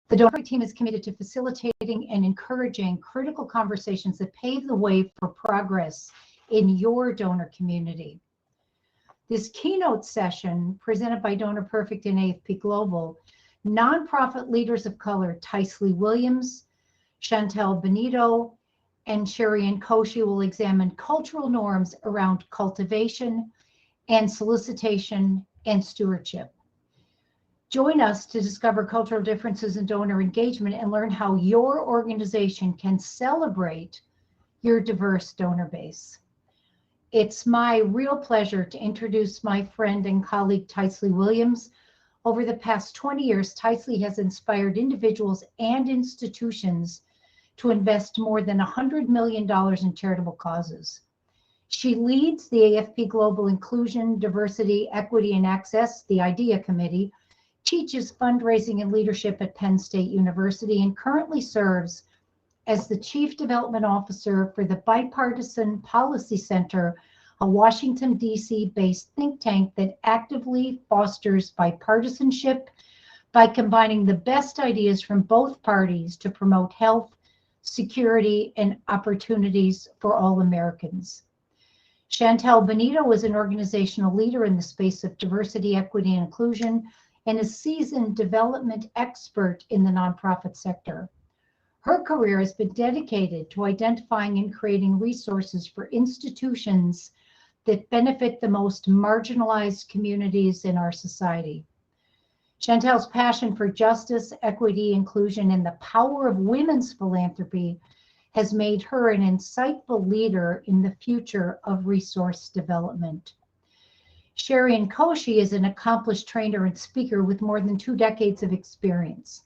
The DonorPerfect team is committed to facilitating and encouraging critical conversations that pave the way for progress in your donor community. This keynote session, presented by DonorPerfect and AFP Global, nonprofit leaders of color Tysley Williams, Chantel Benito, and Sherry Koshi will examine cultural norms around cultivation and solicitation and stewardship. Join us to discover cultural differences in donor engagement and learn how your organization can celebrate your diverse donor base. It's my real pleasure to introduce my friend and colleague, Tysley Williams. Over the past 20 years, Tysley has inspired individuals and institutions to invest more than $100 million in charitable causes. She leads the AFP Global Inclusion, Diversity, Equity, and Access, the IDEA Committee, teaches fundraising and leadership at Penn State University, and currently serves as the Chief Development Officer for the Bipartisan Policy Center, a Washington, D.C.-based think tank that actively fosters bipartisanship by combining the best ideas from both parties to promote health, security, and opportunities for all Americans. Chantel Benito is an organizational leader in the space of diversity, equity, and inclusion, and a seasoned development expert in the nonprofit sector. Her career has been dedicated to identifying and creating resources for institutions that benefit the most marginalized communities in our society. Chantel's passion for justice, equity, inclusion, and the power of women's philanthropy has made her an insightful leader in the future of resource development. Sherry Koshi is an accomplished trainer and speaker with more than 2 decades of experience.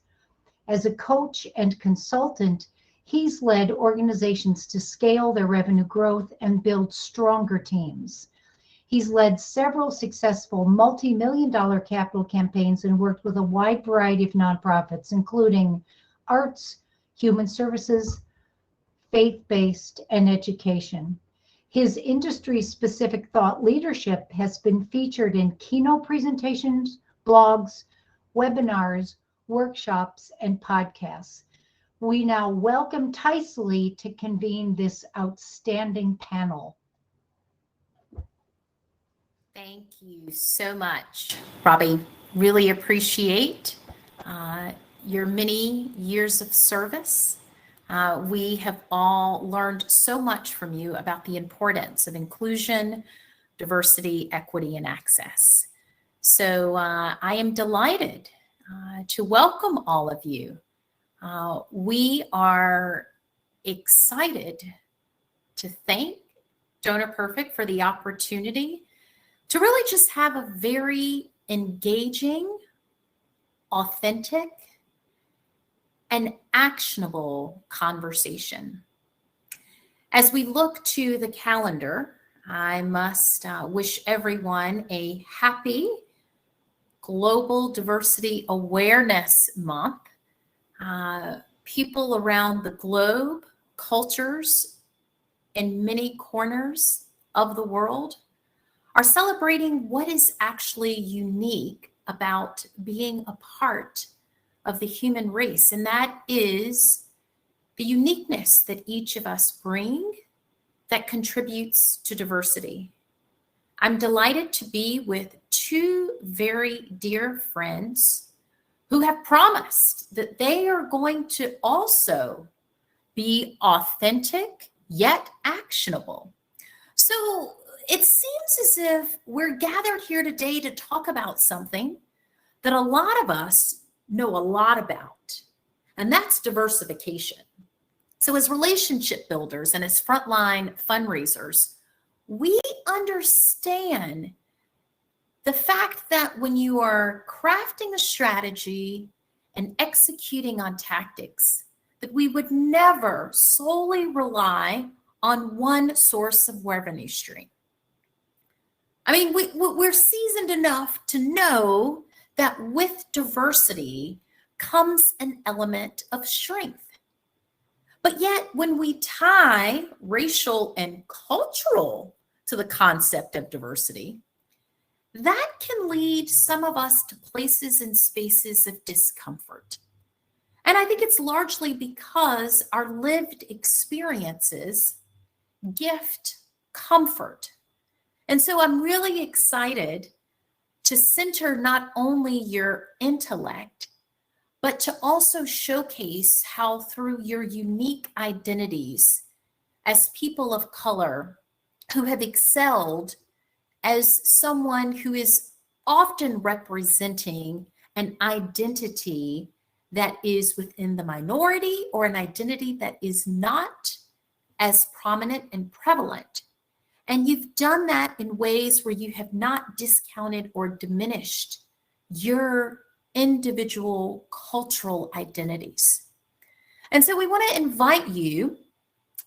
As a coach and consultant, he's led organizations to scale their revenue growth and build stronger teams. He's led several successful multi-million-dollar capital campaigns and worked with a wide variety of nonprofits, including arts, human services, faith-based, and education. His industry-specific thought leadership has been featured in keynote presentations, blogs, webinars, workshops, and podcasts. We now welcome Tysley to convene this outstanding panel. Thank you so much, Robbie. Really appreciate your many years of service. We have all learned so much from you about the importance of inclusion, diversity, equity, and access. So I am delighted to welcome all of you. We are excited to thank DonorPerfect for the opportunity to really just have a very engaging, authentic, and actionable conversation. As we look to the calendar, I must wish everyone a happy Global Diversity Awareness Month. People around the globe, cultures in many corners of the world are celebrating what is actually unique about being a part of the human race, and that is the uniqueness that each of us bring that contributes to diversity. I'm delighted to be with 2 very dear friends who have promised that they are going to also be authentic yet actionable. So it seems as if we're gathered here today to talk about something that a lot of us know a lot about, and that's diversification. So as relationship builders and as frontline fundraisers, we understand the fact that when you are crafting a strategy and executing on tactics, that we would never solely rely on one source of revenue stream. I mean, we're seasoned enough to know that with diversity comes an element of strength. But yet, when we tie racial and cultural to the concept of diversity, that can lead some of us to places and spaces of discomfort. And I think it's largely because our lived experiences gift comfort. And so I'm really excited to center not only your intellect, but to also showcase how through your unique identities as people of color who have excelled as someone who is often representing an identity that is within the minority or an identity that is not as prominent and prevalent. And you've done that in ways where you have not discounted or diminished your individual cultural identities. And so we want to invite you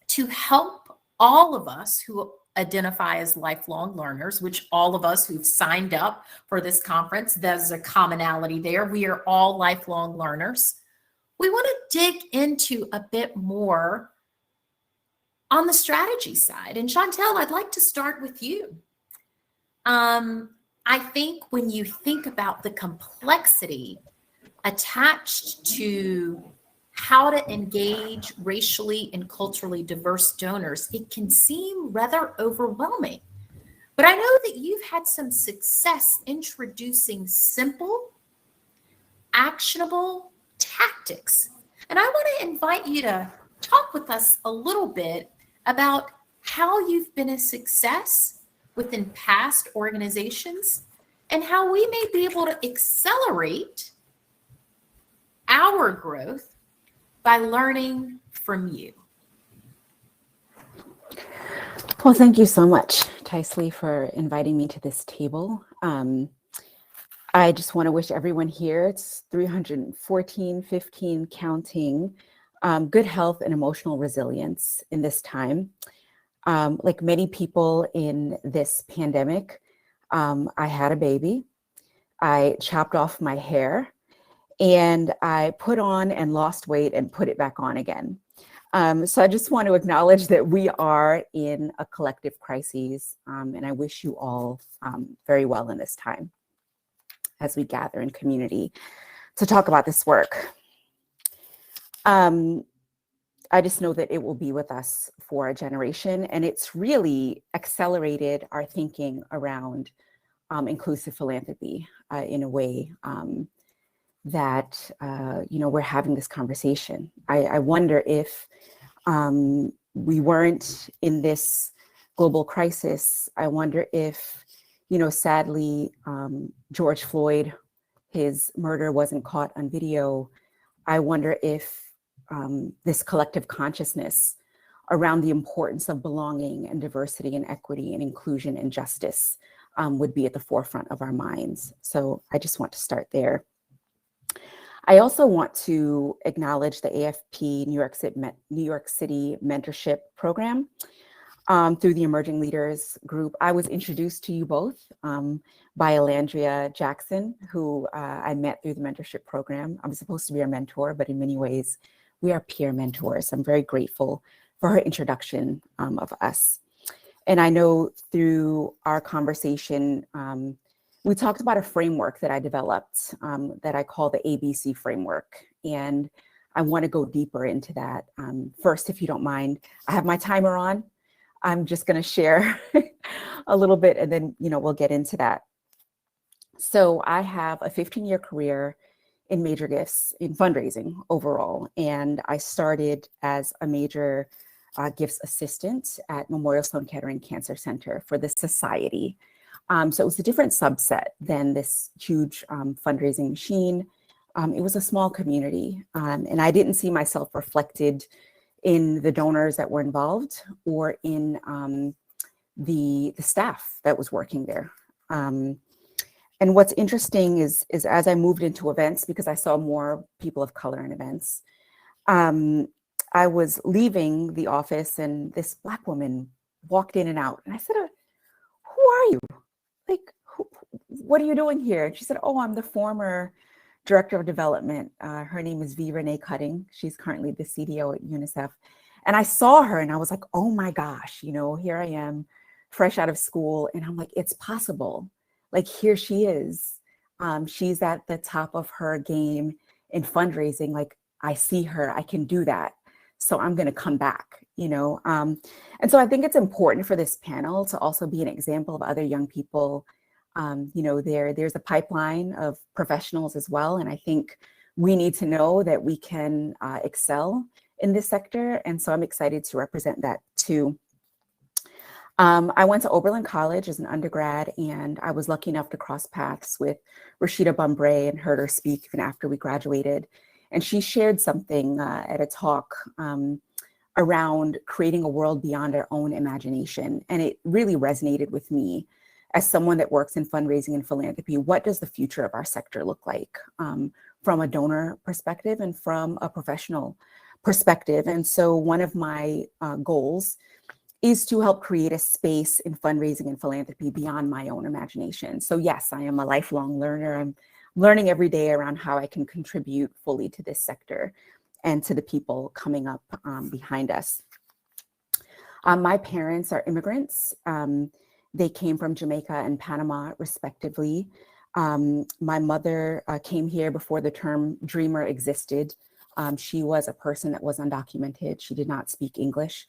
to help all of us who identify as lifelong learners, which all of us who've signed up for this conference, there's a commonality there. We are all lifelong learners. We want to dig into a bit more on the strategy side. And Chantel, I'd like to start with you. I think when you think about the complexity attached to how to engage racially and culturally diverse donors, it can seem rather overwhelming. But I know that you've had some success introducing simple, actionable tactics. And I want to invite you to talk with us a little bit about how you've been a success within past organizations and how we may be able to accelerate our growth by learning from you. Well, thank you so much, Tysley, for inviting me to this table. I just want to wish everyone here, it's 314, 15 counting, good health and emotional resilience in this time. Like many people in this pandemic, I had a baby, I chopped off my hair, and I put on and lost weight and put it back on again. So I just want to acknowledge that we are in a collective crisis, and I wish you all very well in this time as we gather in community to talk about this work. I just know that it will be with us for a generation, and it's really accelerated our thinking around inclusive philanthropy in a way that we're having this conversation. I wonder if we weren't in this global crisis. I wonder if, sadly, George Floyd, his murder wasn't caught on video. I wonder if this collective consciousness around the importance of belonging and diversity and equity and inclusion and justice would be at the forefront of our minds. So I just want to start there. I also want to acknowledge the AFP New York City Mentorship Program through the Emerging Leaders Group. I was introduced to you both by Alandria Jackson, who I met through the mentorship program. I'm supposed to be her mentor, but in many ways, we are peer mentors. I'm very grateful for her introduction of us. And I know through our conversation, we talked about a framework that I developed that I call the ABC framework. And I want to go deeper into that. First, if you don't mind, I have my timer on. I'm just going to share a little bit and then, we'll get into that. So I have a 15-year career in major gifts in fundraising overall. And I started as a major gifts assistant at Memorial Sloan Kettering Cancer Center for the Society. So it was a different subset than this huge fundraising machine. It was a small community, and I didn't see myself reflected in the donors that were involved or in the staff that was working there. And what's interesting is as I moved into events, because I saw more people of color in events, I was leaving the office and this Black woman walked in and out. And I said, who are you? Like, what are you doing here? And she said, oh, I'm the former director of development. Her name is V. Renee Cutting. She's currently the CDO at UNICEF. And I saw her and I was like, oh my gosh, here I am, fresh out of school. And I'm like, it's possible. Like, here she is. She's at the top of her game in fundraising. Like, I see her, I can do that. So I'm going to come back, you know. And so I think it's important for this panel to also be an example of other young people. You know, there's a pipeline of professionals as well. And I think we need to know that we can excel in this sector. And so I'm excited to represent that too. I went to Oberlin College as an undergrad, and I was lucky enough to cross paths with Rashida Bumbray and heard her speak even after we graduated. And she shared something at a talk around creating a world beyond our own imagination. And it really resonated with me as someone that works in fundraising and philanthropy. What does the future of our sector look like from a donor perspective and from a professional perspective? And so one of my goals is to help create a space in fundraising and philanthropy beyond my own imagination. So yes, I am a lifelong learner. I'm learning every day around how I can contribute fully to this sector and to the people coming up behind us. My parents are immigrants. They came from Jamaica and Panama, respectively. My mother came here before the term dreamer existed. She was a person that was undocumented. She did not speak English.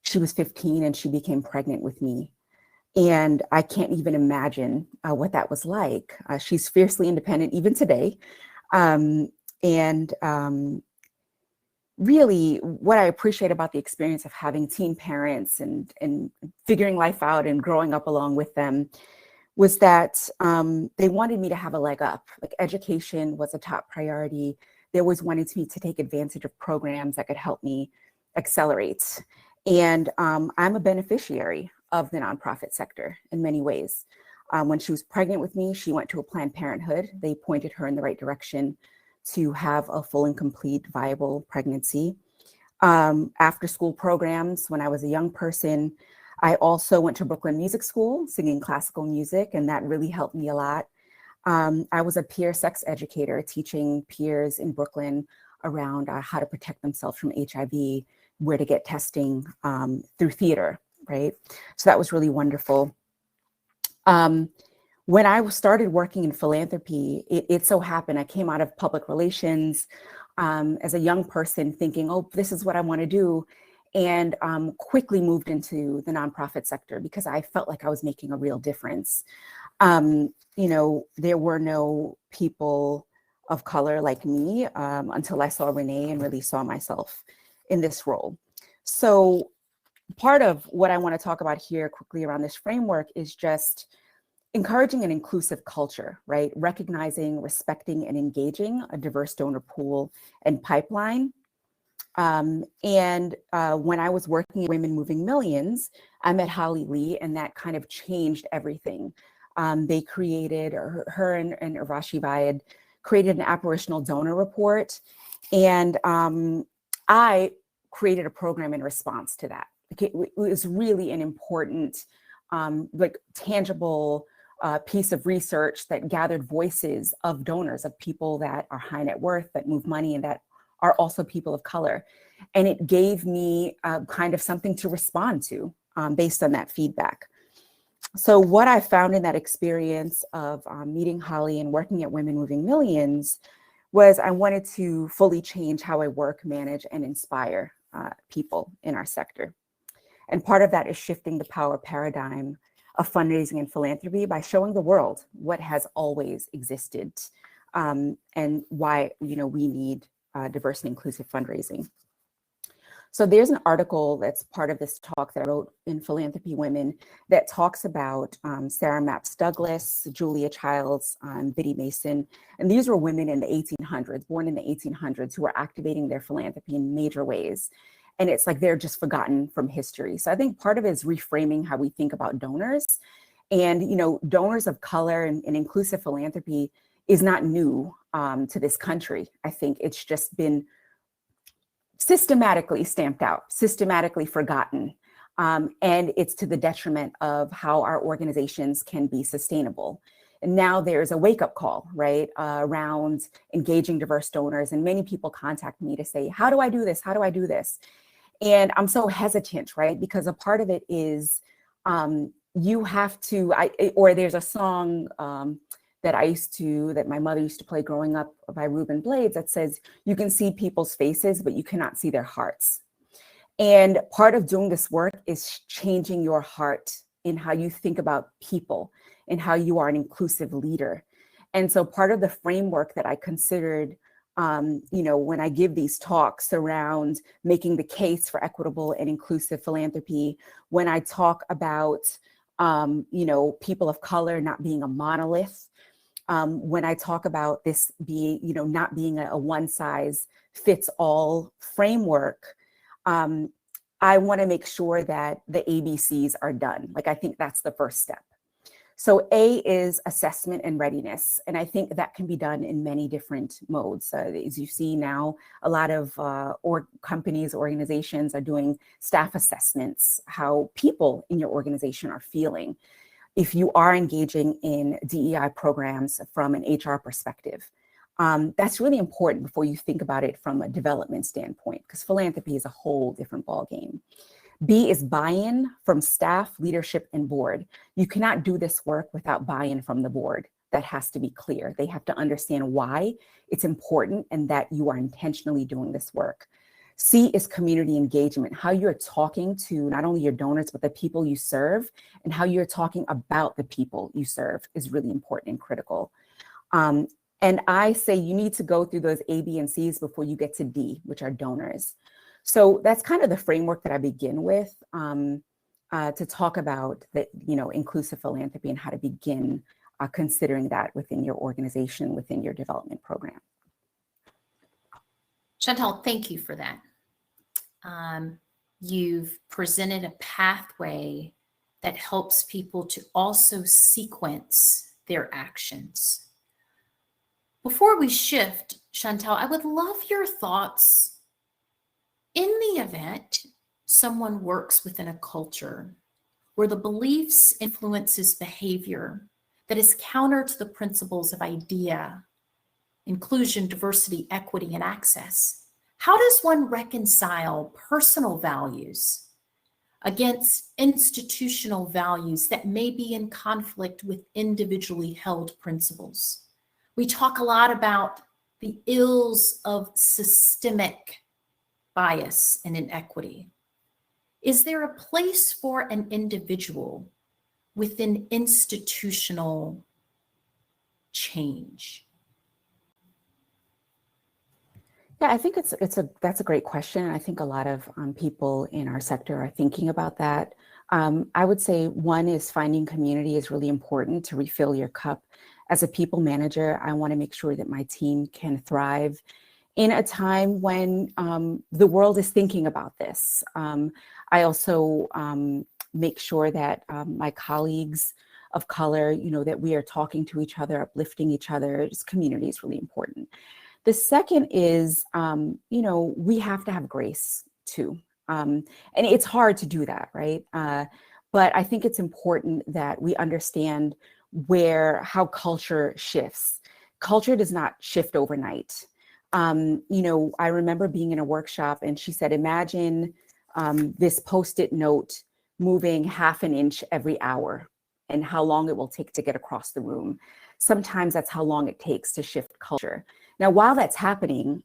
She was 15 and she became pregnant with me. And I can't even imagine what that was like. She's fiercely independent even today. Really what I appreciate about the experience of having teen parents and figuring life out and growing up along with them was that they wanted me to have a leg up. Like education was a top priority. They always wanted me to take advantage of programs that could help me accelerate. And I'm a beneficiary of the nonprofit sector in many ways. When she was pregnant with me, she went to a Planned Parenthood. They pointed her in the right direction to have a full and complete viable pregnancy. After school programs, when I was a young person, I also went to Brooklyn Music School singing classical music, and that really helped me a lot. I was a peer sex educator teaching peers in Brooklyn around how to protect themselves from HIV, where to get testing through theater, right? So that was really wonderful. When I started working in philanthropy, it so happened I came out of public relations as a young person thinking, oh, this is what I want to do, and quickly moved into the nonprofit sector because I felt like I was making a real difference. You know, there were no people of color like me until I saw Renee and really saw myself in this role. So part of what I want to talk about here quickly around this framework is just encouraging an inclusive culture, right? Recognizing, respecting, and engaging a diverse donor pool and pipeline. When I was working at Women Moving Millions, I met Holly Lee, and that kind of changed everything. They created, her and Urvashi Vayed created an apparitional donor report. And I created a program in response to that. It was really an important, like tangible piece of research that gathered voices of donors, of people that are high net worth, that move money, and that are also people of color. And it gave me kind of something to respond to based on that feedback. So what I found in that experience of meeting Holly and working at Women Moving Millions was I wanted to fully change how I work, manage, and inspire people in our sector. And part of that is shifting the power paradigm of fundraising and philanthropy by showing the world what has always existed and why, you know, we need diverse and inclusive fundraising. So there's an article that's part of this talk that I wrote in Philanthropy Women that talks about Sarah Mapps Douglas, Julia Childs, Biddy Mason. And these were women in the 1800s, born in the 1800s, who were activating their philanthropy in major ways. And it's like they're just forgotten from history. So I think part of it is reframing how we think about donors. And, you know, donors of color and inclusive philanthropy is not new to this country. I think it's just been systematically stamped out, systematically forgotten. And it's to the detriment of how our organizations can be sustainable. And now there's a wake-up call, right, around engaging diverse donors. And many people contact me to say, how do I do this? How do I do this? And I'm so hesitant, right? Because a part of it is you have to, or there's a song that my mother used to play growing up by Ruben Blades that says, you can see people's faces, but you cannot see their hearts. And part of doing this work is changing your heart in how you think about people and how you are an inclusive leader. And so part of the framework that I considered, when I give these talks around making the case for equitable and inclusive philanthropy, when I talk about, people of color not being a monolith, when I talk about this being, not being a one size fits all framework, I want to make sure that the ABCs are done. Like, I think that's the first step. So A is assessment and readiness. And I think that can be done in many different modes. As you see now, a lot of companies, organizations are doing staff assessments, how people in your organization are feeling. If you are engaging in DEI programs from an HR perspective, that's really important before you think about it from a development standpoint, because philanthropy is a whole different ballgame. B is buy-in from staff, leadership, and board. You cannot do this work without buy-in from the board. That has to be clear. They have to understand why it's important and that you are intentionally doing this work. C is community engagement, how you're talking to not only your donors, but the people you serve, and how you're talking about the people you serve is really important and critical. And I say you need to go through those A, B, and C's before you get to D, which are donors. So that's kind of the framework that I begin with to talk about the, inclusive philanthropy and how to begin considering that within your organization, within your development program. Chantal, thank you for that. You've presented a pathway that helps people to also sequence their actions. Before we shift, Chantal, I would love your thoughts in the event someone works within a culture where the beliefs influences behavior that is counter to the principles of IDEA, inclusion, diversity, equity, and access. How does one reconcile personal values against institutional values that may be in conflict with individually held principles? We talk a lot about the ills of systemic bias and inequity. Is there a place for an individual within institutional change? Yeah, I think that's a great question. I think a lot of people in our sector are thinking about that. I would say one is finding community is really important to refill your cup. As a people manager, I want to make sure that my team can thrive in a time when the world is thinking about this. I also make sure that my colleagues of color, that we are talking to each other, uplifting each other. Just community is really important. The second is, we have to have grace too. And it's hard to do that, right? But I think it's important that we understand how culture shifts. Culture does not shift overnight. I remember being in a workshop and she said, imagine this Post-it note moving half an inch every hour and how long it will take to get across the room. Sometimes that's how long it takes to shift culture. Now, while that's happening,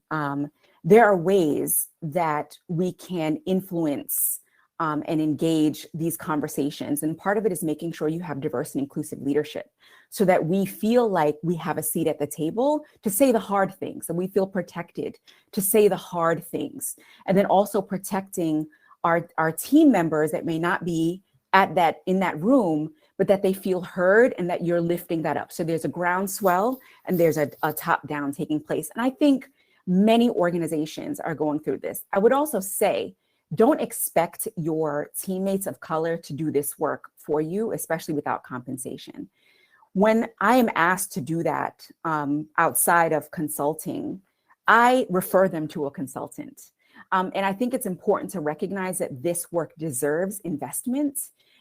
there are ways that we can influence and engage these conversations. And part of it is making sure you have diverse and inclusive leadership so that we feel like we have a seat at the table to say the hard things and we feel protected to say the hard things. And then also protecting our team members that may not be in that room, but that they feel heard and that you're lifting that up. So there's a groundswell and there's a top down taking place. And I think many organizations are going through this. I would also say, don't expect your teammates of color to do this work for you, especially without compensation. When I am asked to do that outside of consulting, I refer them to a consultant. And I think it's important to recognize that this work deserves investment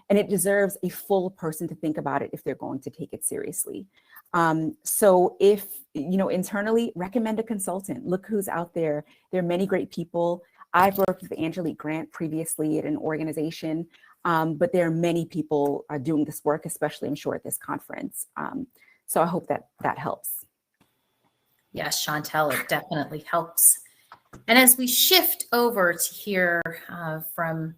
and it deserves a full person to think about it if they're going to take it seriously. So if, internally, recommend a consultant. Look who's out there. There are many great people. I've worked with Angelique Grant previously at an organization, but there are many people doing this work, especially I'm sure at this conference. So I hope that that helps. Yes, Chantel, it definitely helps. And as we shift over to hear from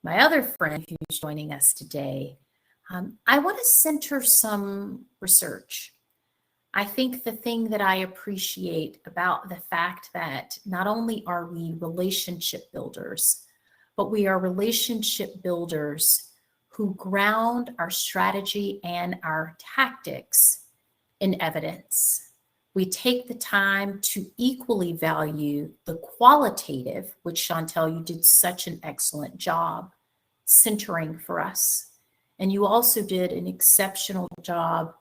my other friend who's joining us today, I want to center some research. I think the thing that I appreciate about the fact that not only are we relationship builders, but we are relationship builders who ground our strategy and our tactics in evidence. We take the time to equally value the qualitative, which Chantel, you did such an excellent job centering for us. And you also did an exceptional job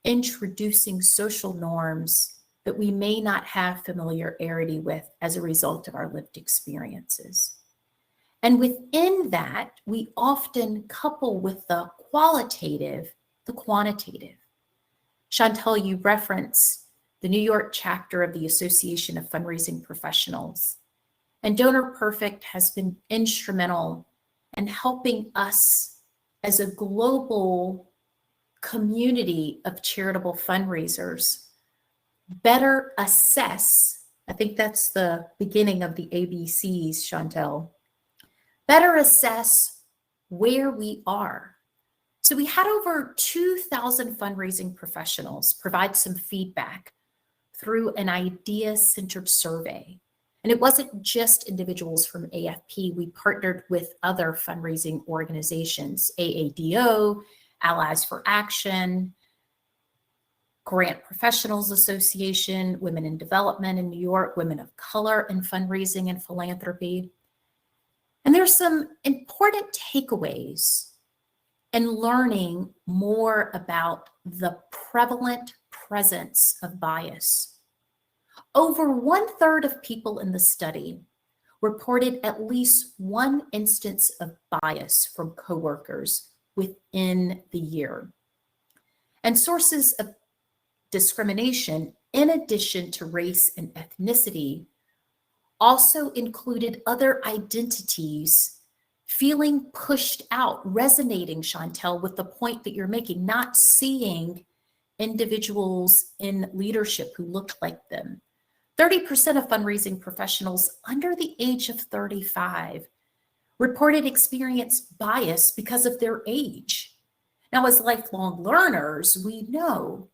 introducing social norms that we may not have familiarity with as a result of our lived experiences. And within that, we often couple with the qualitative, the quantitative. Chantel, you referenced the New York chapter of the Association of Fundraising Professionals. And DonorPerfect has been instrumental in helping us as a global community of charitable fundraisers better assess, I think that's the beginning of the ABCs, Chantel, better assess where we are. So we had over 2,000 fundraising professionals provide some feedback through an idea-centered survey. And it wasn't just individuals from AFP. We partnered with other fundraising organizations, AADO, Allies for Action, Grant Professionals Association, Women in Development in New York, Women of Color in Fundraising and Philanthropy. And there's some important takeaways in learning more about the prevalent presence of bias. Over 1/3 of people in the study reported at least one instance of bias from coworkers within the year. And sources of discrimination, in addition to race and ethnicity, also included other identities feeling pushed out, resonating, Chantel, with the point that you're making, not seeing individuals in leadership who looked like them. 30% of fundraising professionals under the age of 35 reported experience bias because of their age. Now, as lifelong learners, we know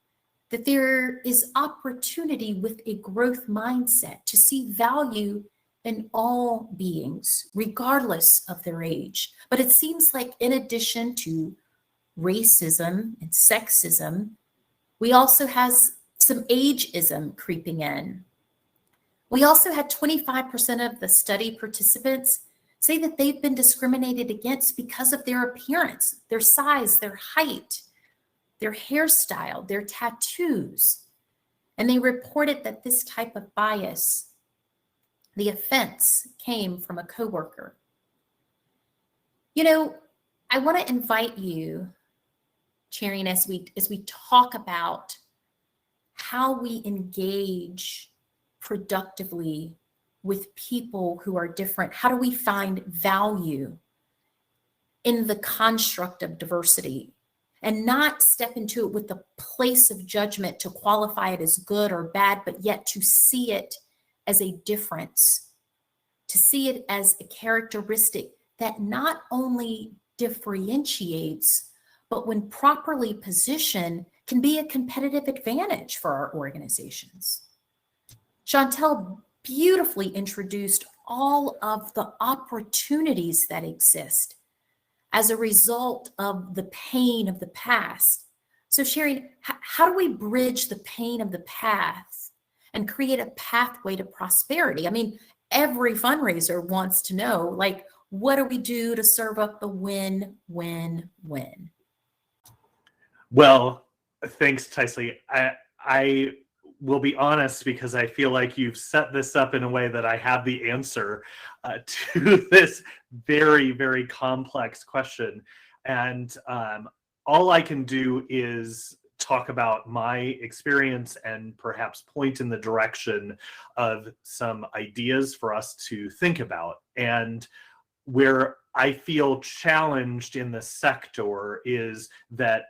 that there is opportunity with a growth mindset to see value in all beings, regardless of their age. But it seems like in addition to racism and sexism, we also have some ageism creeping in. We also had 25% of the study participants say that they've been discriminated against because of their appearance, their size, their height, their hairstyle, their tattoos. And they reported that this type of bias, the offense, came from a coworker. You know, I want to invite you, Charing, as we talk about how we engage productively with people who are different. How do we find value in the construct of diversity and not step into it with the place of judgment to qualify it as good or bad, but yet to see it as a difference, to see it as a characteristic that not only differentiates, but when properly positioned, can be a competitive advantage for our organizations. Chantel beautifully introduced all of the opportunities that exist as a result of the pain of the past. So Sherry, how do we bridge the pain of the past and create a pathway to prosperity? I mean, every fundraiser wants to know, like, what do we do to serve up the win, win, win? Well, thanks, Tysley. I will be honest, because I feel like you've set this up in a way that I have the answer to this very, very complex question. And all I can do is talk about my experience and perhaps point in the direction of some ideas for us to think about. And where I feel challenged in the sector is that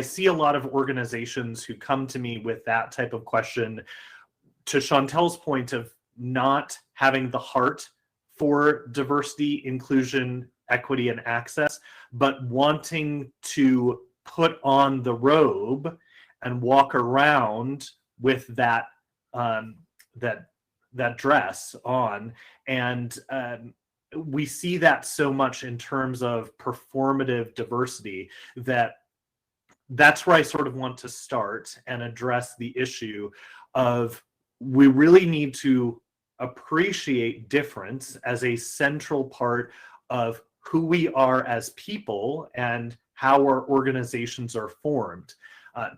see a lot of organizations who come to me with that type of question, to Chantel's point of not having the heart for diversity, inclusion, equity, and access, but wanting to put on the robe and walk around with that that dress on. And we see that so much in terms of performative diversity, that's where I sort of want to start and address the issue of, we really need to appreciate difference as a central part of who we are as people and how our organizations are formed.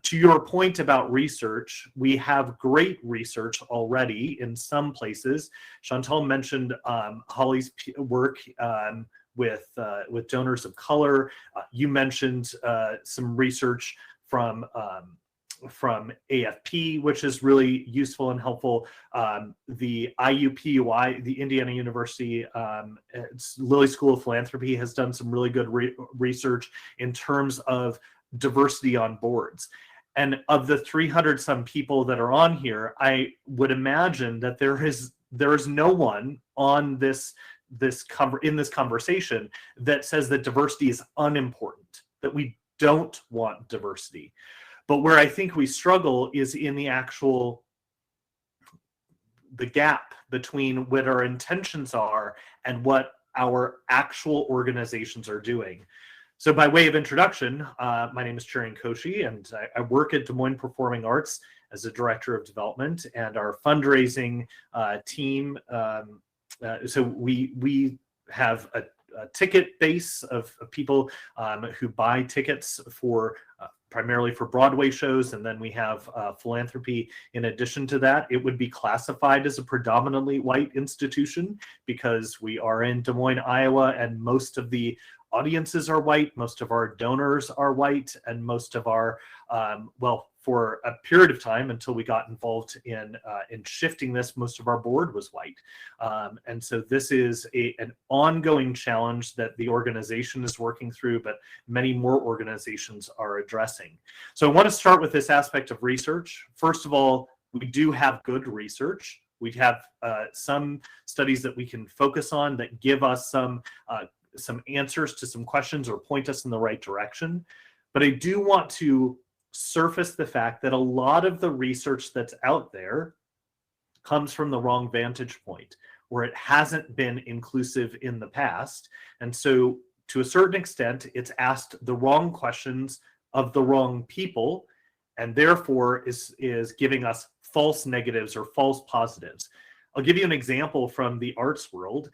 To your point about research, we have great research already in some places. Chantal mentioned Holly's work with donors of color. You mentioned some research from AFP, which is really useful and helpful. The IUPUI, the Indiana University Lilly School of Philanthropy, has done some really good research in terms of diversity on boards. And of the 300 some people that are on here, I would imagine that there is no one on in this conversation that says that diversity is unimportant, that we don't want diversity. But where I think we struggle is in the gap between what our intentions are and what our actual organizations are doing. So by way of introduction, my name is Cherian Koshi, and I work at Des Moines Performing Arts as a director of development, and our fundraising team. So we have a ticket base of people who buy tickets for primarily for Broadway shows, and then we have philanthropy in addition to that. It would be classified as a predominantly white institution because we are in Des Moines, Iowa, and most of the audiences are white, most of our donors are white, and most of our, for a period of time until we got involved in shifting this, most of our board was white. And so this is an ongoing challenge that the organization is working through, but many more organizations are addressing. So I want to start with this aspect of research. First of all, we do have good research. We have some studies that we can focus on that give us some answers to some questions or point us in the right direction. But I do want to surface the fact that a lot of the research that's out there comes from the wrong vantage point, where it hasn't been inclusive in the past. And so to a certain extent, it's asked the wrong questions of the wrong people, and therefore is giving us false negatives or false positives. I'll give you an example from the arts world.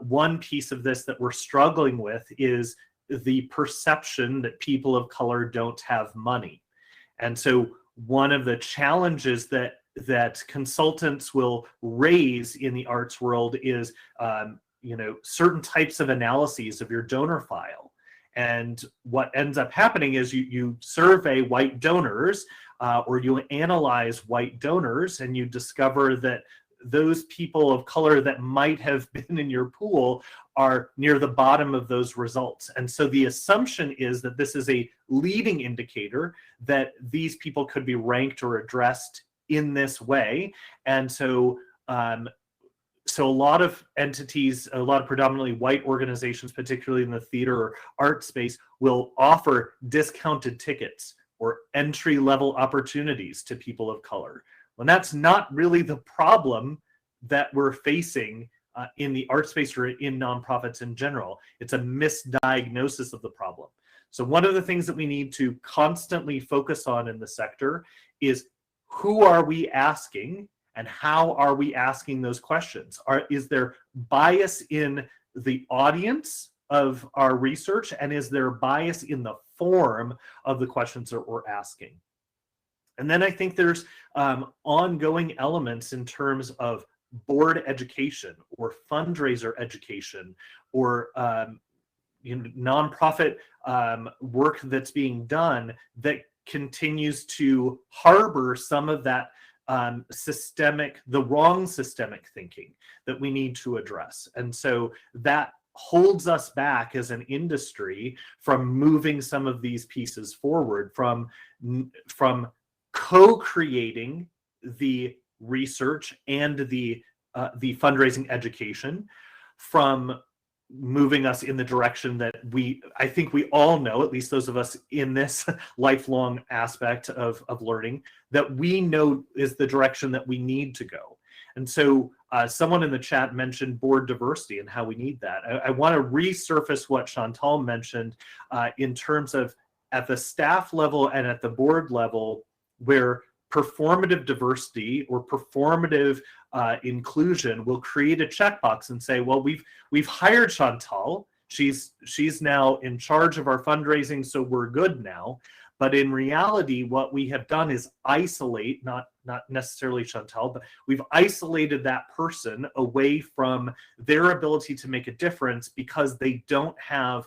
One piece of this that we're struggling with is the perception that people of color don't have money. And so one of the challenges that consultants will raise in the arts world is certain types of analyses of your donor file. And what ends up happening is you survey white donors or you analyze white donors, and you discover that those people of color that might have been in your pool are near the bottom of those results. And so the assumption is that this is a leading indicator that these people could be ranked or addressed in this way. And so a lot of entities, a lot of predominantly white organizations, particularly in the theater or art space, will offer discounted tickets or entry-level opportunities to people of color. When that's not really the problem that we're facing in the art space or in nonprofits in general. It's a misdiagnosis of the problem. So one of the things that we need to constantly focus on in the sector is, who are we asking and how are we asking those questions? Is there bias in the audience of our research, and is there bias in the form of the questions that we're asking? And then I think there's ongoing elements in terms of board education or fundraiser education or nonprofit work that's being done that continues to harbor some of that the wrong systemic thinking that we need to address. And so that holds us back as an industry from moving some of these pieces forward, from co-creating the research and the fundraising education, from moving us in the direction that I think we all know, at least those of us in this lifelong aspect of learning, that we know is the direction that we need to go. And so someone in the chat mentioned board diversity and how we need that. I want to resurface what Chantal mentioned in terms of at the staff level and at the board level, where performative diversity or performative inclusion will create a checkbox and say, well, we've hired Chantal. She's now in charge of our fundraising, so we're good now. But in reality, what we have done is isolate, not necessarily Chantal, but we've isolated that person away from their ability to make a difference because they don't have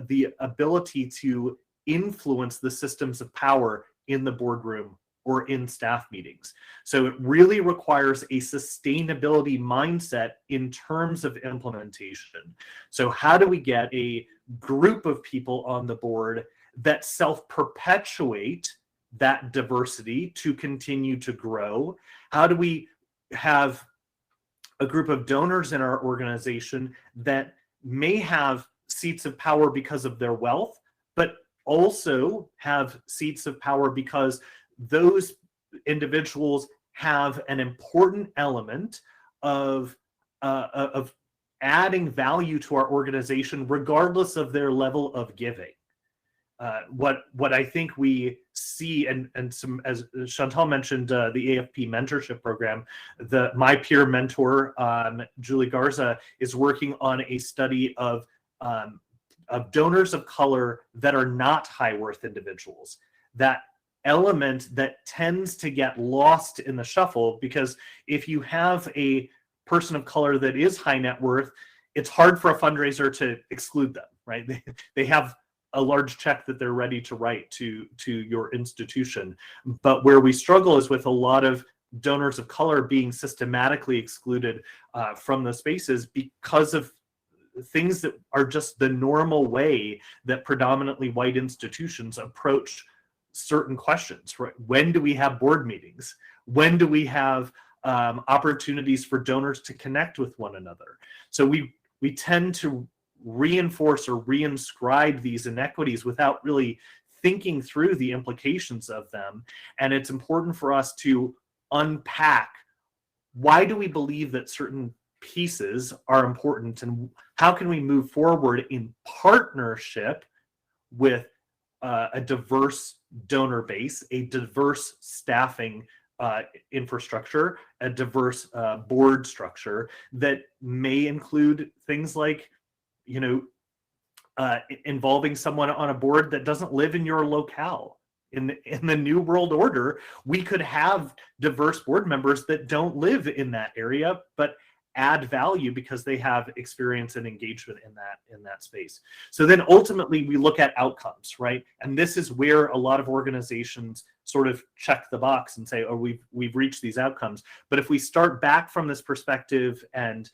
the ability to influence the systems of power in the boardroom or in staff meetings. So it really requires a sustainability mindset in terms of implementation. So how do we get a group of people on the board that self-perpetuate that diversity to continue to grow? How do we have a group of donors in our organization that may have seats of power because of their wealth, but also have seats of power because those individuals have an important element of adding value to our organization, regardless of their level of giving? What I think we see, and some, as Chantal mentioned, the AFP mentorship program, my peer mentor, Julie Garza, is working on a study of donors of color that are not high worth individuals. That element that tends to get lost in the shuffle, because if you have a person of color that is high net worth, it's hard for a fundraiser to exclude them, right? They have a large check that they're ready to write to your institution. But where we struggle is with a lot of donors of color being systematically excluded from the spaces because of things that are just the normal way that predominantly white institutions approach certain questions, right? When do we have board meetings? When do we have opportunities for donors to connect with one another? So we tend to reinforce or reinscribe these inequities without really thinking through the implications of them. And it's important for us to unpack, why do we believe that certain pieces are important, and how can we move forward in partnership with a diverse donor base, a diverse staffing infrastructure, a diverse board structure that may include things like, involving someone on a board that doesn't live in your locale. In the New World Order, we could have diverse board members that don't live in that area, but add value because they have experience and engagement in that space. So then ultimately we look at outcomes, right? And this is where a lot of organizations sort of check the box and say, oh, we've reached these outcomes. But if we start back from this perspective and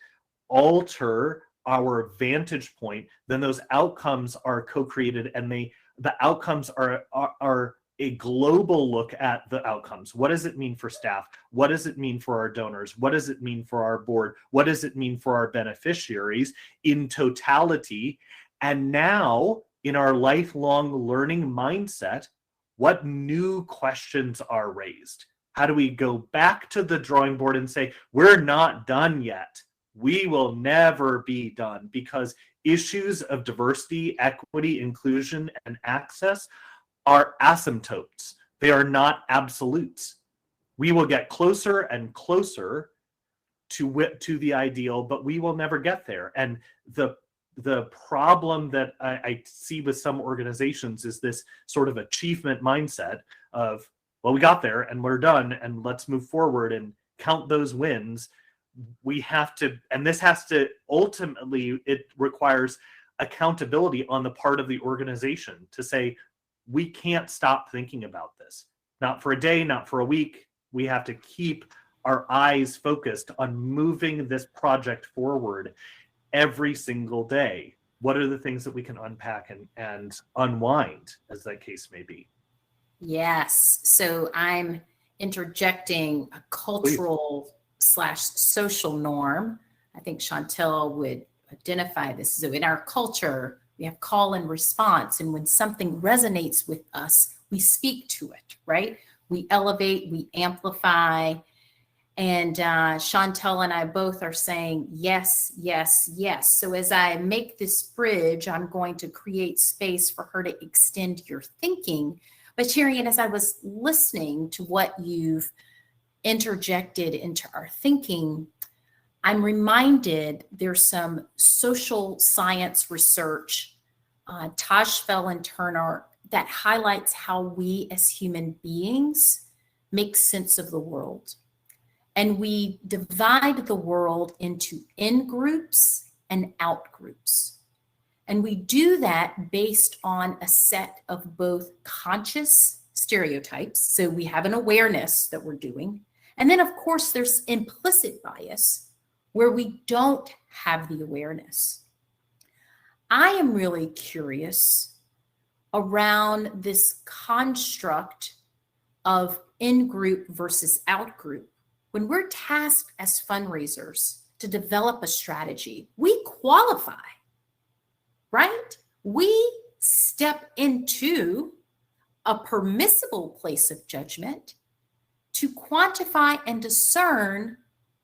alter our vantage point, then those outcomes are co-created, and the outcomes are a global look at the outcomes. What does it mean for staff? What does it mean for our donors? What does it mean for our board? What does it mean for our beneficiaries in totality? And now, in our lifelong learning mindset, what new questions are raised? How do we go back to the drawing board and say, we're not done yet? We will never be done, because issues of diversity, equity, inclusion, and access are asymptotes. They are not absolutes. We will get closer and closer to the ideal, but we will never get there. And the problem that I see with some organizations is this sort of achievement mindset of, well, we got there and we're done, and let's move forward and count those wins. We have to, and this has to ultimately, it requires accountability on the part of the organization to say, we can't stop thinking about this. Not for a day, not for a week. We have to keep our eyes focused on moving this project forward. every single day? What are the things that we can unpack and unwind, as that case may be? Yes. So I'm interjecting a cultural / social norm. I think Chantel would identify this. So in our culture, we have call and response. And when something resonates with us, we speak to it, right? We elevate, we amplify. And Chantel and I both are saying yes, yes, yes. So as I make this bridge, I'm going to create space for her to extend your thinking. But Cherian, as I was listening to what you've interjected into our thinking, I'm reminded there's some social science research, Tajfel and Turner, that highlights how we as human beings make sense of the world. And we divide the world into in groups and out groups. And we do that based on a set of both conscious stereotypes. So we have an awareness that we're doing. And then, of course, there's implicit bias where we don't have the awareness. I am really curious around this construct of in-group versus out-group. When we're tasked as fundraisers to develop a strategy, we qualify, right? We step into a permissible place of judgment to quantify and discern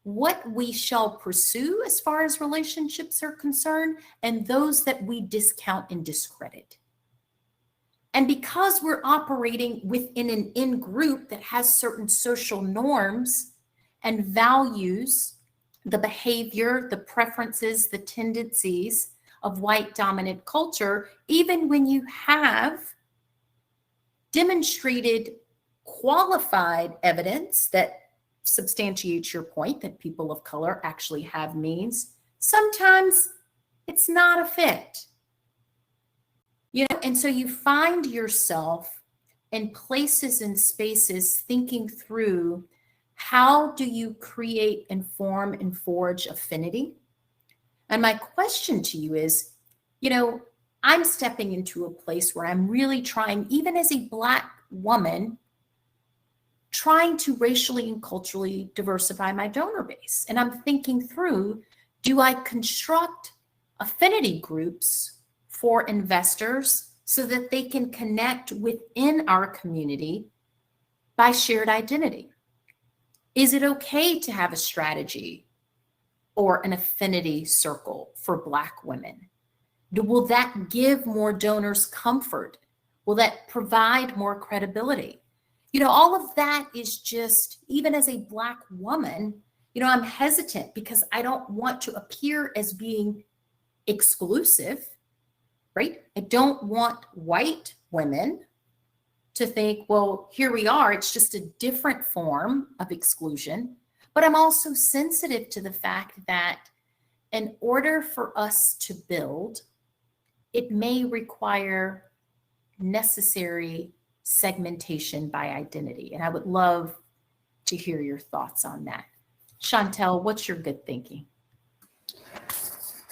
what we shall pursue as far as relationships are concerned and those that we discount and discredit. And because we're operating within an in-group that has certain social norms and values the behavior, the preferences, the tendencies of white dominant culture, even when you have demonstrated qualified evidence that substantiates your point that people of color actually have means, sometimes it's not a fit. You know, and so you find yourself in places and spaces thinking through, how do you create and form and forge affinity? And my question to you is, you know, I'm stepping into a place where I'm really trying, even as a Black woman, trying to racially and culturally diversify my donor base. And I'm thinking through, do I construct affinity groups for investors so that they can connect within our community by shared identity? Is it okay to have a strategy or an affinity circle for Black women? Will that give more donors comfort? Will that provide more credibility? You know, all of that is just, even as a Black woman, you know, I'm hesitant because I don't want to appear as being exclusive, right? I don't want white women to think, well, here we are, it's just a different form of exclusion. But I'm also sensitive to the fact that in order for us to build, it may require necessary segmentation by identity. And I would love to hear your thoughts on that. Chantel, what's your good thinking?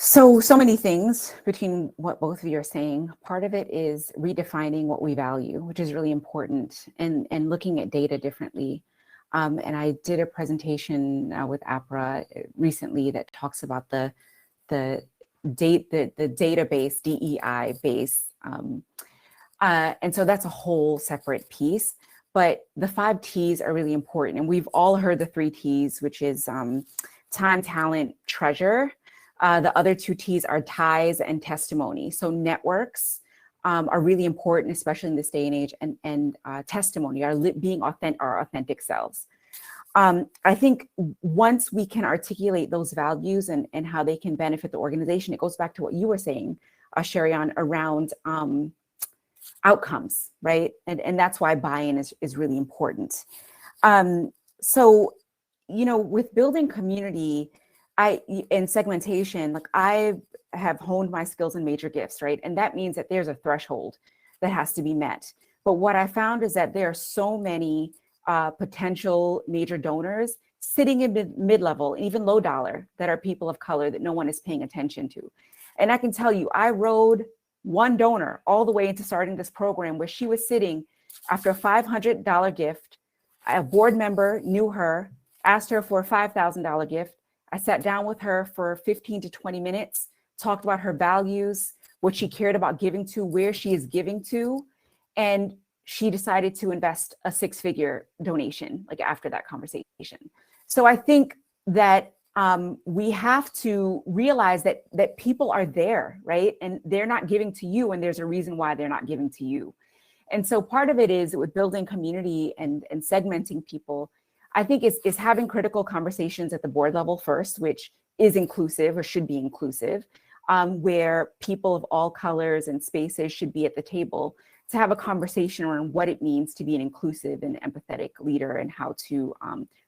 So many things between what both of you are saying. Part of it is redefining what we value, which is really important, and looking at data differently. And I did a presentation with APRA recently that talks about the database, DEI base. And so that's a whole separate piece. But the 5 T's are really important. And we've all heard the 3 T's, which is time, talent, treasure. The other 2 T's are ties and testimony. So networks are really important, especially in this day and age, and testimony, being our authentic selves. I think once we can articulate those values and how they can benefit the organization, it goes back to what you were saying, Sherian, around outcomes, right? And that's why buy-in is really important. So, you know, with building community, in segmentation, like I have honed my skills in major gifts, right? And that means that there's a threshold that has to be met. But what I found is that there are so many potential major donors sitting in mid-level, even low dollar, that are people of color that no one is paying attention to. And I can tell you, I rode one donor all the way into starting this program where she was sitting after a $500 gift. A board member knew her, asked her for a $5,000 gift. I sat down with her for 15 to 20 minutes, talked about her values, what she cared about giving to, where she is giving to. And she decided to invest a six-figure donation, like after that conversation. So I think that we have to realize that people are there, right? And they're not giving to you, and there's a reason why they're not giving to you. And so part of it is with building community and segmenting people, I think is having critical conversations at the board level first, which is inclusive or should be inclusive, where people of all colors and spaces should be at the table to have a conversation around what it means to be an inclusive and empathetic leader, and how to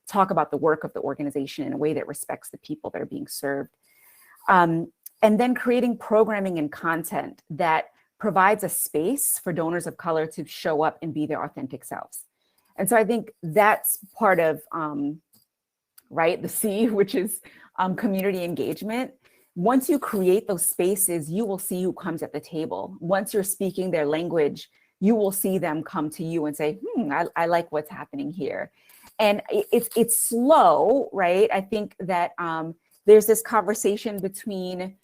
talk about the work of the organization in a way that respects the people that are being served. And then creating programming and content that provides a space for donors of color to show up and be their authentic selves. And so I think that's part of, right, the C, which is community engagement. Once you create those spaces, you will see who comes at the table. Once you're speaking their language, you will see them come to you and say, I like what's happening here. And it's slow, right? I think that there's this conversation between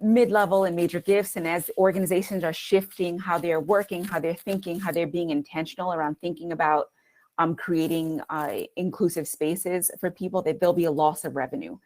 mid-level and major gifts. And as organizations are shifting how they're working, how they're thinking, how they're being intentional around thinking about creating inclusive spaces for people, that there'll be a loss of revenue.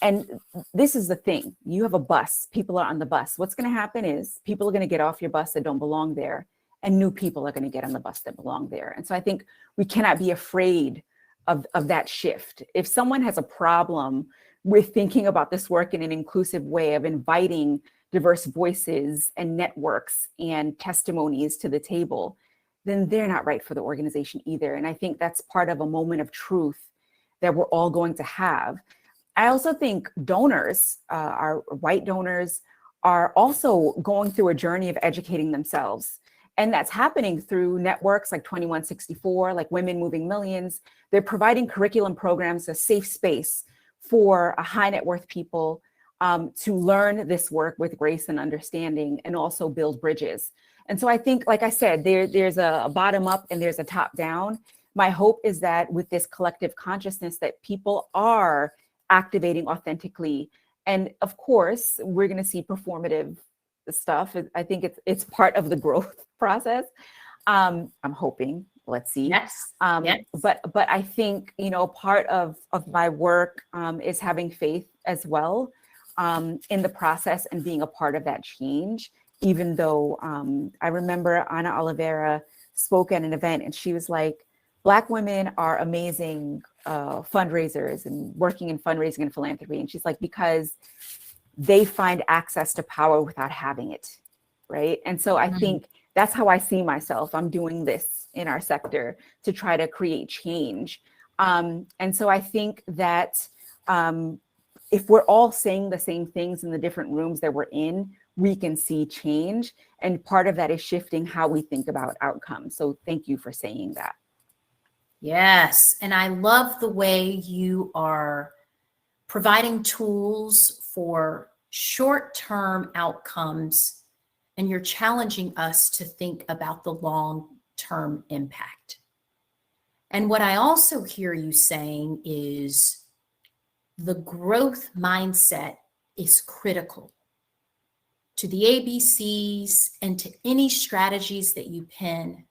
And this is the thing, you have a bus, people are on the bus. What's going to happen is people are going to get off your bus that don't belong there, and new people are going to get on the bus that belong there. And so I think we cannot be afraid of that shift. If someone has a problem with thinking about this work in an inclusive way of inviting diverse voices and networks and testimonies to the table, then they're not right for the organization either. And I think that's part of a moment of truth that we're all going to have. I also think donors, our white donors, are also going through a journey of educating themselves. And that's happening through networks like 2164, like Women Moving Millions. They're providing curriculum programs, a safe space for high net worth people to learn this work with grace and understanding, and also build bridges. And so I think, like I said, there's a bottom up and there's a top down. My hope is that with this collective consciousness that people are activating authentically. And of course, we're going to see performative stuff. I think it's part of the growth process. I'm hoping, let's see. Yes. Yes. But I think, part of my work is having faith as well in the process and being a part of that change. Even though I remember Ana Oliveira spoke at an event and she was like, Black women are amazing fundraisers and working in fundraising and philanthropy. And she's like, because they find access to power without having it, right? And so I think that's how I see myself. I'm doing this in our sector to try to create change. And so I think that if we're all saying the same things in the different rooms that we're in, we can see change. And part of that is shifting how we think about outcomes. So thank you for saying that. Yes. And I love the way you are providing tools for short-term outcomes, and you're challenging us to think about the long-term impact. And what I also hear you saying is the growth mindset is critical to the ABCs and to any strategies that you pin.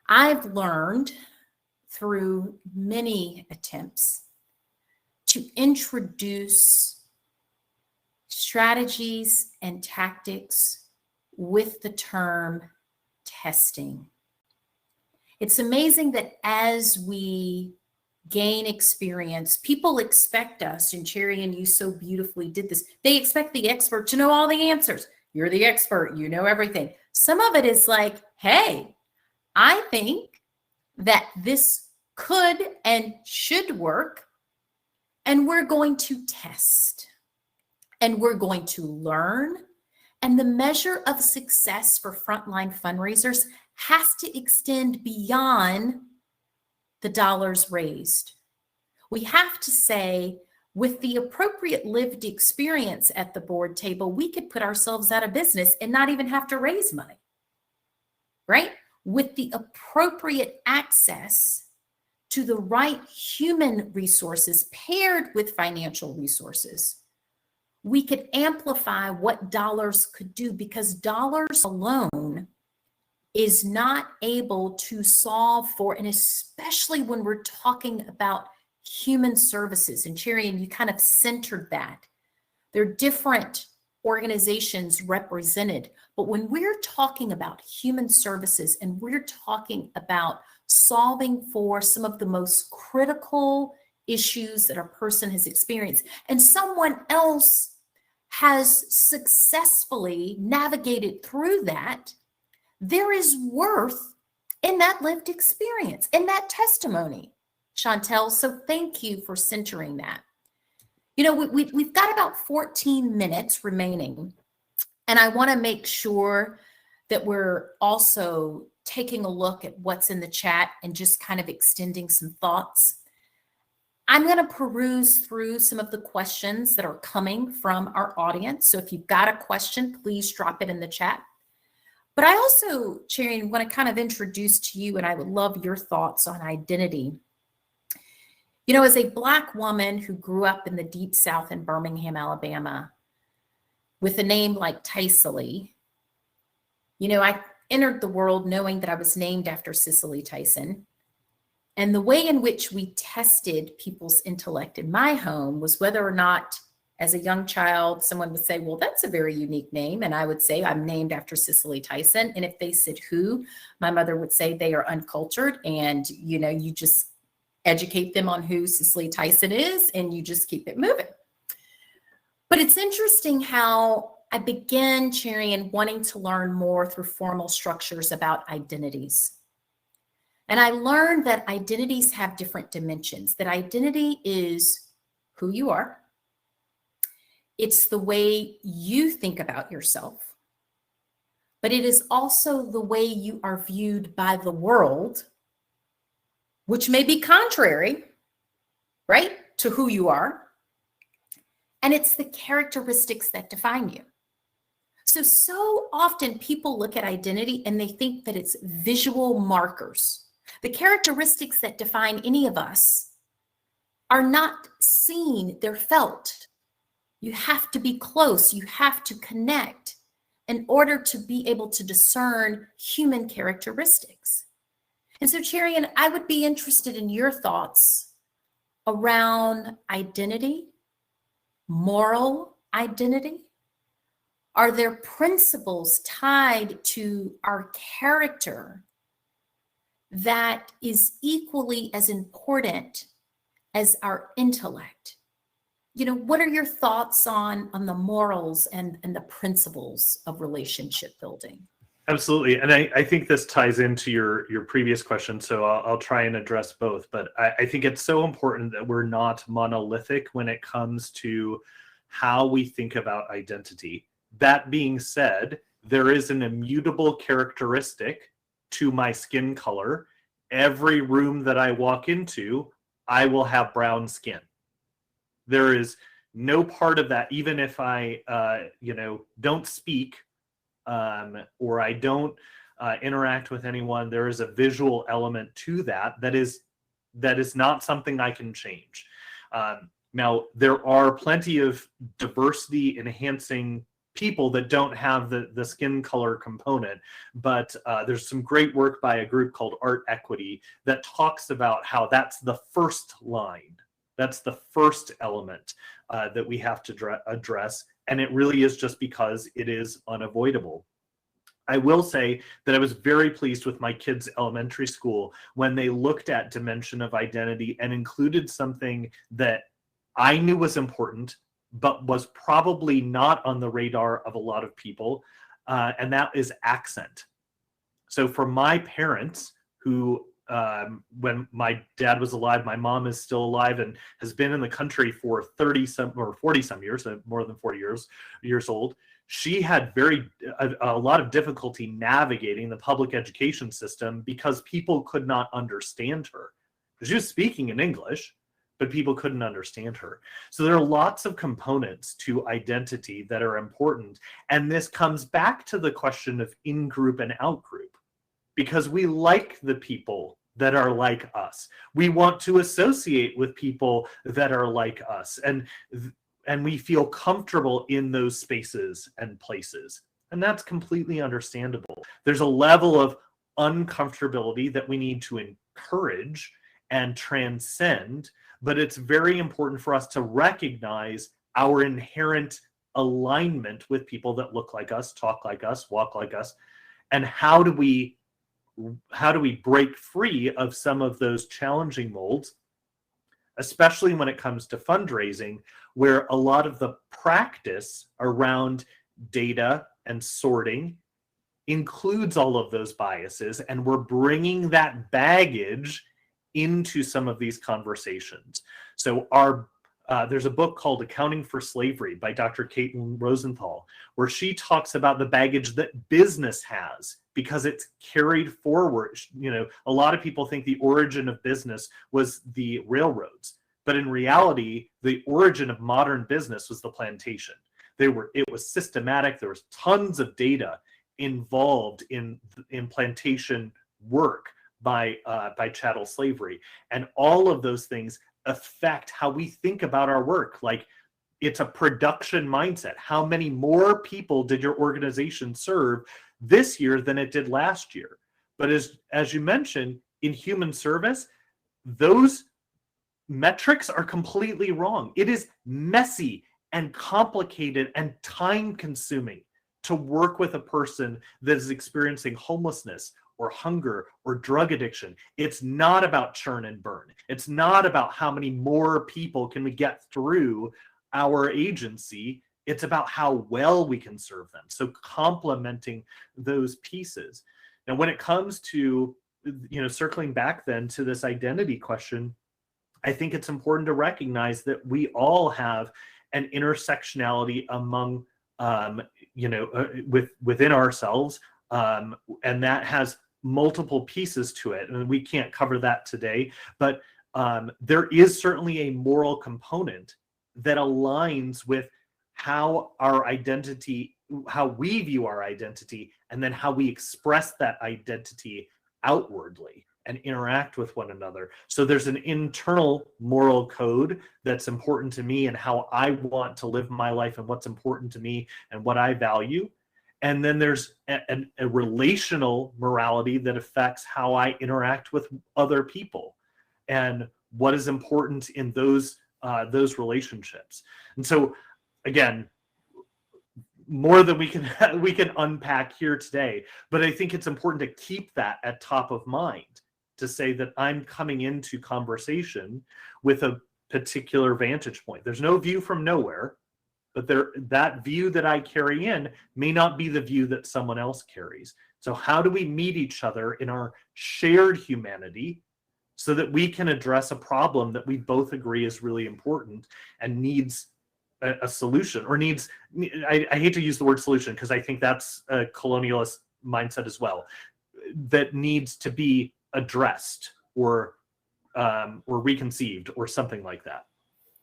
I've learned through many attempts to introduce strategies and tactics with the term testing. It's amazing that as we gain experience, people expect us, and Cherry and you so beautifully did this, they expect the expert to know all the answers. You're the expert, you know everything. Some of it is like, hey, I think that this could and should work, and we're going to test, and we're going to learn. And the measure of success for frontline fundraisers has to extend beyond the dollars raised. We have to say, with the appropriate lived experience at the board table, we could put ourselves out of business and not even have to raise money, right? With the appropriate access to the right human resources paired with financial resources, we could amplify what dollars could do, because dollars alone is not able to solve for, and especially when we're talking about human services, and Cherian, you kind of centered that. There are different organizations represented, but when we're talking about human services and we're talking about solving for some of the most critical issues that a person has experienced, and someone else has successfully navigated through that, there is worth in that lived experience, in that testimony, Chantel. So thank you for centering that. You know, we've got about 14 minutes remaining, and I want to make sure that we're also taking a look at what's in the chat and just kind of extending some thoughts. I'm going to peruse through some of the questions that are coming from our audience. So if you've got a question, please drop it in the chat. But I also, Cherian, want to kind of introduce to you, and I would love your thoughts on identity. You know, as a Black woman who grew up in the Deep South in Birmingham, Alabama, with a name like Tycely, you know, I entered the world knowing that I was named after Cicely Tyson. And the way in which we tested people's intellect in my home was whether or not, as a young child, someone would say, well, that's a very unique name. And I would say, I'm named after Cicely Tyson. And if they said who, my mother would say they are uncultured. And, you know, you just educate them on who Cicely Tyson is, and you just keep it moving. But it's interesting how I began, Cherian, wanting to learn more through formal structures about identities. And I learned that identities have different dimensions, that identity is who you are. It's the way you think about yourself, but it is also the way you are viewed by the world, which may be contrary, right, to who you are. And it's the characteristics that define you. So often people look at identity and they think that it's visual markers. The characteristics that define any of us are not seen, they're felt. You have to be close, you have to connect in order to be able to discern human characteristics. And so, Cherian, I would be interested in your thoughts around identity, moral identity. Are there principles tied to our character that is equally as important as our intellect? You know, what are your thoughts on the morals and the principles of relationship building? Absolutely. And I think this ties into your previous question, so I'll try and address both. But I think it's so important that we're not monolithic when it comes to how we think about identity. That being said, there is an immutable characteristic to my skin color. Every room that I walk into, I will have brown skin. There is no part of that, even if I, don't speak or I don't interact with anyone, there is a visual element to that is not something I can change. Now, there are plenty of diversity enhancing people that don't have the skin color component, but there's some great work by a group called Art Equity that talks about how that's the first line. That's the first element that we have to address. And it really is just because it is unavoidable. I will say that I was very pleased with my kids' elementary school when they looked at dimension of identity and included something that I knew was important, but was probably not on the radar of a lot of people, and that is accent. So for my parents, who when my dad was alive, my mom is still alive and has been in the country for 30-some or 40-some years, more than 40 years old. She had a lot of difficulty navigating the public education system because people could not understand her. She was speaking in English, but people couldn't understand her. So there are lots of components to identity that are important. And this comes back to the question of in-group and out-group, because we like the people that are like us. We want to associate with people that are like us. And we feel comfortable in those spaces and places. And that's completely understandable. There's a level of uncomfortability that we need to encourage and transcend, but it's very important for us to recognize our inherent alignment with people that look like us, talk like us, walk like us, and how do we break free of some of those challenging molds, especially when it comes to fundraising, where a lot of the practice around data and sorting includes all of those biases, and we're bringing that baggage into some of these conversations. So there's a book called Accounting for Slavery by Dr. Caitlin Rosenthal, where she talks about the baggage that business has because it's carried forward. A lot of people think the origin of business was the railroads, but in reality, the origin of modern business was the plantation. It was systematic. There was tons of data involved in plantation work by chattel slavery, and all of those things affect how we think about our work. Like, it's a production mindset. How many more people did your organization serve this year than it did last year? But as you mentioned, in human service, those metrics are completely wrong. It is messy and complicated and time consuming to work with a person that is experiencing homelessness or hunger or drug addiction. It's not about churn and burn. It's not about how many more people can we get through our agency. It's about how well we can serve them. So complementing those pieces. Now, when it comes to, circling back then to this identity question, I think it's important to recognize that we all have an intersectionality among, within ourselves, and that has multiple pieces to it, and we can't cover that today, but there is certainly a moral component that aligns with how our identity, how we view our identity, and then how we express that identity outwardly and interact with one another. So there's an internal moral code that's important to me and how I want to live my life and what's important to me and what I value. And then there's a relational morality that affects how I interact with other people and what is important in those relationships. And so, again, more than we can unpack here today, but I think it's important to keep that at top of mind, to say that I'm coming into conversation with a particular vantage point. There's no view from nowhere. But that view that I carry in may not be the view that someone else carries. So how do we meet each other in our shared humanity so that we can address a problem that we both agree is really important and needs a solution, or needs, I hate to use the word solution because I think that's a colonialist mindset as well, that needs to be addressed or reconceived or something like that.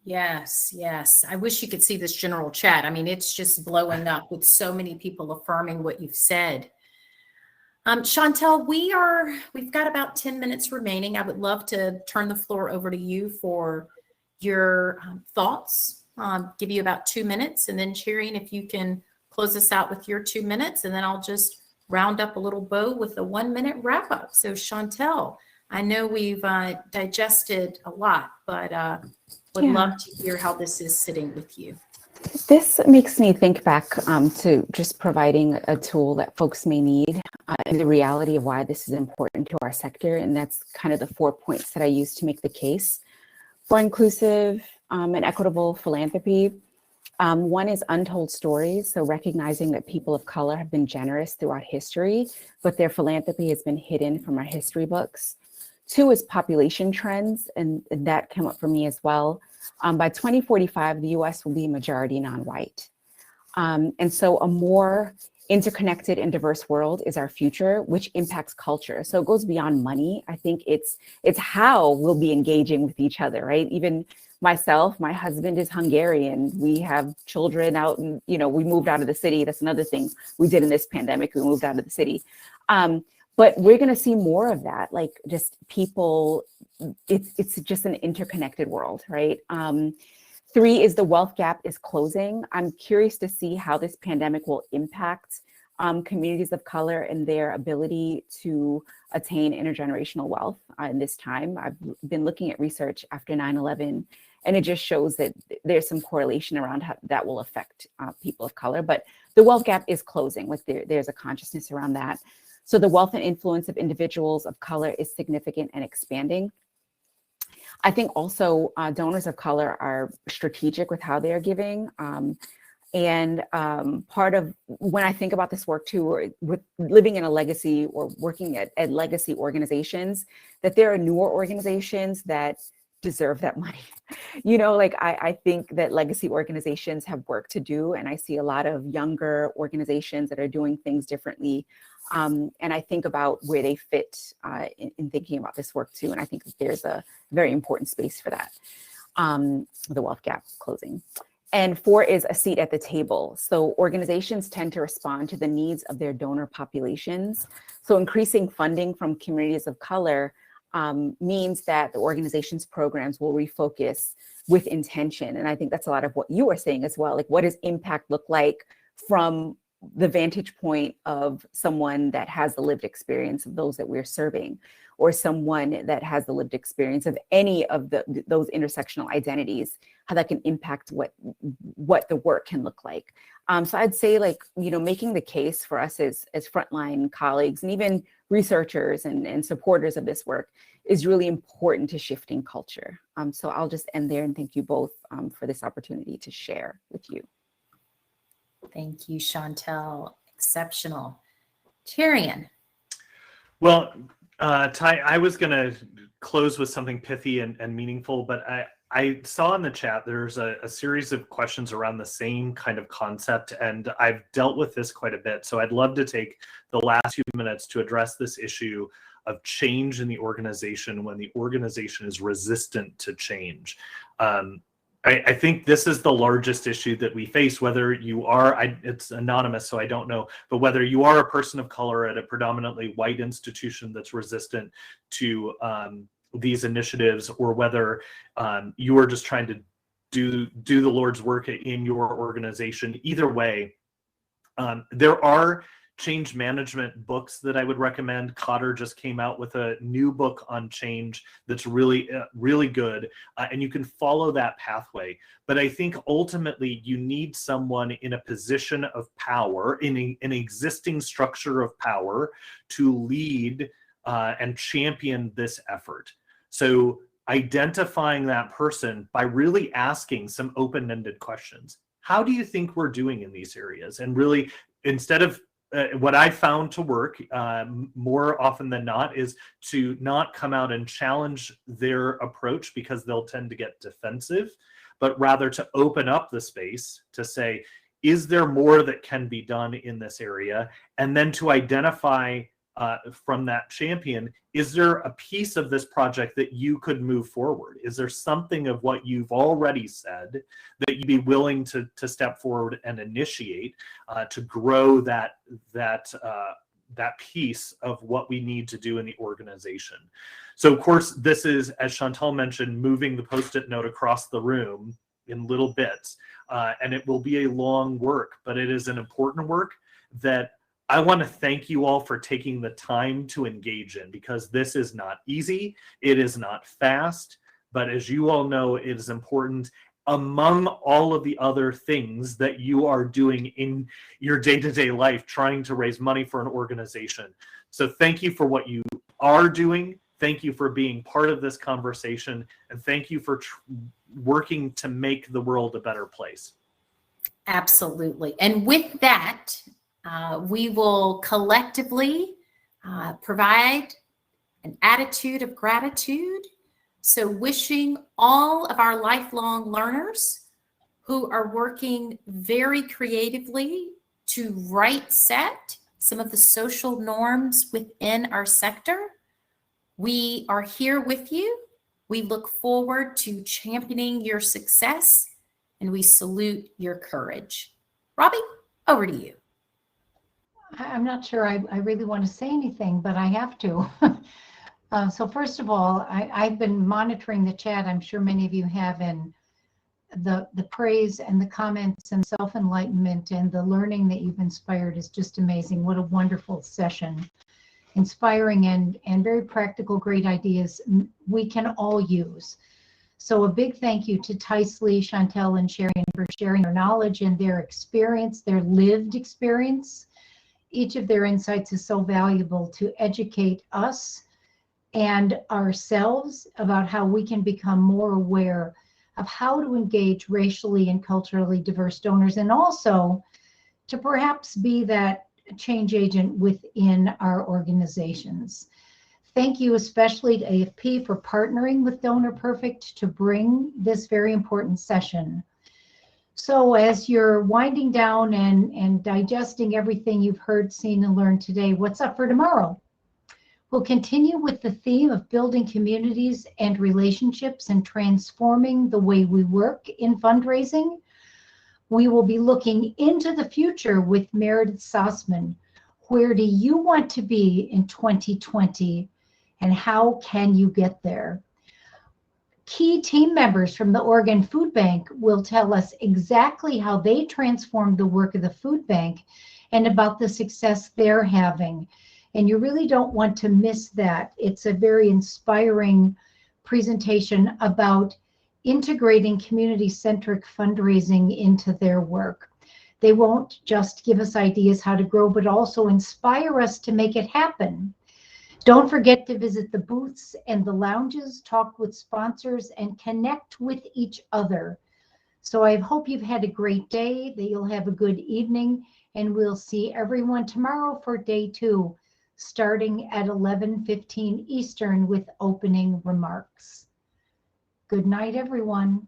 Yes, yes. I wish you could see this general chat. I mean, it's just blowing up with so many people affirming what you've said. Chantel, we've got about 10 minutes remaining. I would love to turn the floor over to you for your thoughts. Give you about 2 minutes, and then Cheering, if you can close us out with your 2 minutes, and then I'll just round up a little bow with a 1 minute wrap up. So Chantel, I know we've digested a lot, but would love to hear how this is sitting with you. This makes me think back to just providing a tool that folks may need and the reality of why this is important to our sector. And that's kind of the 4 points that I use to make the case for inclusive and equitable philanthropy. One is untold stories. So recognizing that people of color have been generous throughout history, but their philanthropy has been hidden from our history books. 2 is population trends, and that came up for me as well. By 2045, the US will be majority non-white. And so a more interconnected and diverse world is our future, which impacts culture. So it goes beyond money. I think it's how we'll be engaging with each other, right? Even myself, my husband is Hungarian. We have children out, and we moved out of the city. That's another thing we did in this pandemic. We moved out of the city. But we're going to see more of that, like just people. It's just an interconnected world, right? 3 is the wealth gap is closing. I'm curious to see how this pandemic will impact communities of color and their ability to attain intergenerational wealth in this time. I've been looking at research after 9/11, and it just shows that there's some correlation around how that will affect people of color. But the wealth gap is closing. Like there's a consciousness around that. So the wealth and influence of individuals of color is significant and expanding. I think also donors of color are strategic with how they're giving. And part of when I think about this work too, with living in a legacy or working at legacy organizations, that there are newer organizations that deserve that money. I think that legacy organizations have work to do, and I see a lot of younger organizations that are doing things differently. And I think about where they fit in thinking about this work too. And I think that there's a very important space for that, the wealth gap closing. And 4 is a seat at the table. So organizations tend to respond to the needs of their donor populations. So increasing funding from communities of color means that the organization's programs will refocus with intention. And I think that's a lot of what you were saying as well. Like, what does impact look like from the vantage point of someone that has the lived experience of those that we're serving, or someone that has the lived experience of any of those intersectional identities, how that can impact what the work can look like. So I'd say, making the case for us as frontline colleagues and even researchers and supporters of this work is really important to shifting culture. So I'll just end there and thank you both for this opportunity to share with you. Thank you, Chantel. Exceptional. Tyrion. Well, Ty, I was going to close with something pithy and meaningful, but I saw in the chat there's a series of questions around the same kind of concept, and I've dealt with this quite a bit. So I'd love to take the last few minutes to address this issue of change in the organization when the organization is resistant to change. I think this is the largest issue that we face, whether you are, it's anonymous, so I don't know, but whether you are a person of color at a predominantly white institution that's resistant to these initiatives, or whether you are just trying to do the Lord's work in your organization. Either way, there are change management books that I would recommend. Cotter just came out with a new book on change that's really, really good. And you can follow that pathway. But I think ultimately you need someone in a position of power, in an existing structure of power, to lead and champion this effort. So identifying that person by really asking some open-ended questions. How do you think we're doing in these areas? And really, instead of what I found to work more often than not is to not come out and challenge their approach, because they'll tend to get defensive, but rather to open up the space to say, is there more that can be done in this area? And then to identify from that champion, is there a piece of this project that you could move forward? Is there something of what you've already said that you'd be willing to step forward and initiate to grow that piece of what we need to do in the organization? So of course, this is, as Chantal mentioned, moving the Post-it note across the room in little bits, and it will be a long work, but it is an important work that I want to thank you all for taking the time to engage in, because this is not easy. It is not fast, but as you all know, it is important among all of the other things that you are doing in your day-to-day life, trying to raise money for an organization. So thank you for what you are doing. Thank you for being part of this conversation, and thank you for working to make the world a better place. Absolutely. And with that, we will collectively provide an attitude of gratitude. So wishing all of our lifelong learners who are working very creatively to right set some of the social norms within our sector. We are here with you. We look forward to championing your success, and we salute your courage. Robbie, over to you. I'm not sure I really want to say anything, but I have to. So first of all, I've been monitoring the chat. I'm sure many of you have, and the praise and the comments and self-enlightenment and the learning that you've inspired is just amazing. What a wonderful session. Inspiring and very practical, great ideas we can all use. So a big thank you to Tysley, Chantel, and Sharon for sharing their knowledge and their experience, their lived experience. Each of their insights is so valuable to educate us and ourselves about how we can become more aware of how to engage racially and culturally diverse donors, and also to perhaps be that change agent within our organizations. Thank you especially to AFP for partnering with DonorPerfect to bring this very important session. So as you're winding down and digesting everything you've heard, seen, and learned today, what's up for tomorrow? We'll continue with the theme of building communities and relationships and transforming the way we work in fundraising. We will be looking into the future with Meredith Sossman. Where do you want to be in 2020, and how can you get there? Key team members from the Oregon Food Bank will tell us exactly how they transformed the work of the food bank and about the success they're having. And you really don't want to miss that. It's a very inspiring presentation about integrating community-centric fundraising into their work. They won't just give us ideas how to grow, but also inspire us to make it happen. Don't forget to visit the booths and the lounges, talk with sponsors, and connect with each other. So I hope you've had a great day, that you'll have a good evening, and we'll see everyone tomorrow for day 2, starting at 11:15 Eastern with opening remarks. Good night, everyone.